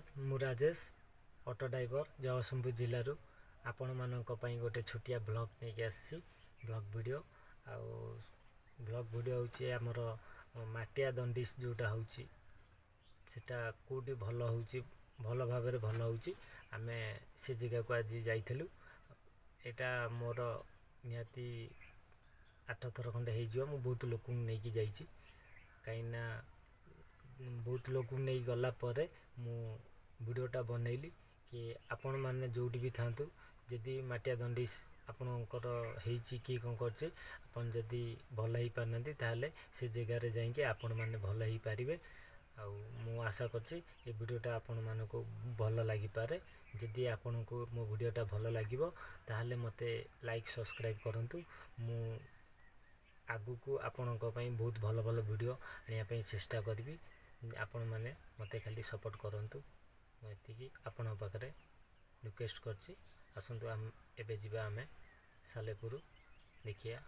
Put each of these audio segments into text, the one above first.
धन्यवाद। मु Rajesh auto driver Jagatsinghpur जिलूर आपण मानक गोटे छोटिया ब्लॉग नहीं आसी ब्लॉग वीडियो आउ ब्लॉग वीडियो होची आमर माटिया दंडिस जोटा होची सेटा कोटी भल होची भल भाव में भल होची आमे से जगह को आज जाइथिलु। एटा मोर निहाती 8 थर खंडे हो जो मु बहुत लोक नहीं कि जाइछि कहीं बहुत लोक नहीं गला परे मु वीडियोटा बनैली कि आपण माने जोटी भी थांतु जदि माटिया दंडिस आपणकर हेची कि कौन करछे आपन जदि भल ही पारनांती ताहले से जगह रे जाइके आपण माने भल ही पारिबे। आ मु आशा करछि ए वीडियोटा आपण मानको भल लागि पारे। जदि आपण को मो वीडियोटा भल लागिवो ताहले मते लाइक सब्सक्राइब करंतु। मु आगु को आपणक पई बहुत भल भल वीडियो आनिया पई चेष्टा करबी। आपण माने मते खाली सपोर्ट करंतु एतिकी आपण पाखरे रिक्वेस्ट करछि। आसंतु हम एबे जिबा हमें सालेपुर देखिया।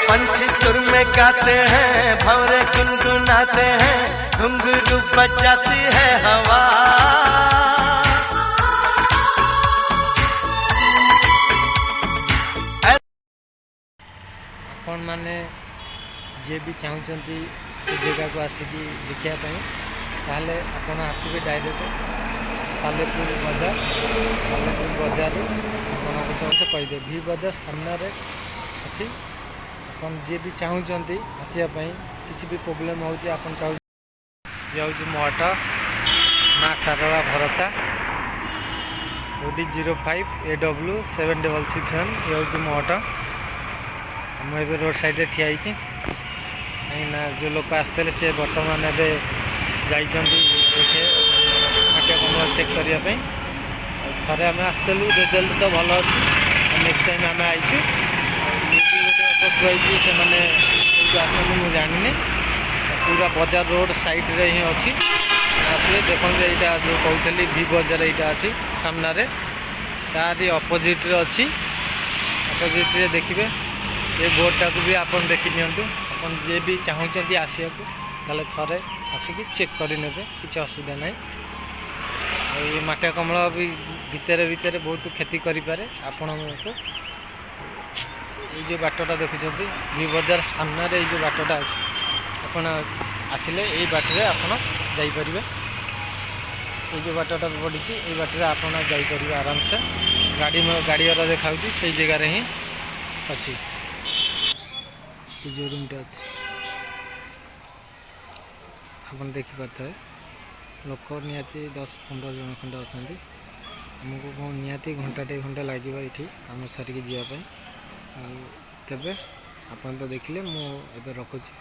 पंछी सुर में गाते हैं, भंवरे गुनगुनाते हैं, घुंघरू बजाती है हवा। आपण माने जे भी चाहूचंती जगह को आसिकी देखिया पई ताहले आपण आसीबे डायरेक्ट सालेपुर बाजार। सालेपुर बाजार आपण को से कहि दे भी बाजार सामने रे अछि। अपन जे भी चाहूचंती आसिया पई किछि भी प्रॉब्लम होउची आपण चाहू जाउची मोट मां सरला भरोसा ओडी 05 AW 7661 जाउची मोट। हम ए रोड साइड रे ठिया आइछि कहीं जो लोग आसते से बर्तमान ए जाइछंती देखे माटिया कमला चेक करिया पई। थरे आम आसलु रिजल्ट तो भल अच्छी नेक्स्ट टाइम आम आईचु गोटे से मैंने आसती मुझे जानी पूरा बाजार रोड साइड रे ही अच्छी आसले देखते यहाँ जो कहते भी बाजार यहाँ अच्छी सामने तारी अपोजिट अच्छी अपोजिट रे देखिए ये बोर्डटा को भी आपन देखी नियंतु। अपन जे भी चाहूचंती आसिया को ताले थरे आसिकी चेक करि नेबे किछ असुविधा नहीं। ये माटिया कमल भी भितर भितर बहुत क्षति करि पारे आपण को। ये जो बाटटा देखुचंती भी बाजार सामने रे जो बाटटा अछि आपण आसिले एई बाटरे आपण जाई परिबे। ये जो बाटटा पड़ी ये बाटरे आपण जाई परिबे आराम से। गाड़ी वाला देखाउची से जगह रे ही अछि जो रूमटा अच्छी अपन देखी पार्थ लोक निहाती 10-15 जन खंडे अच्छा आमको निहाती घंटे लगे ये आम सारिकी जावाई तेबे आपन तो देखिले मु एबे रखुची।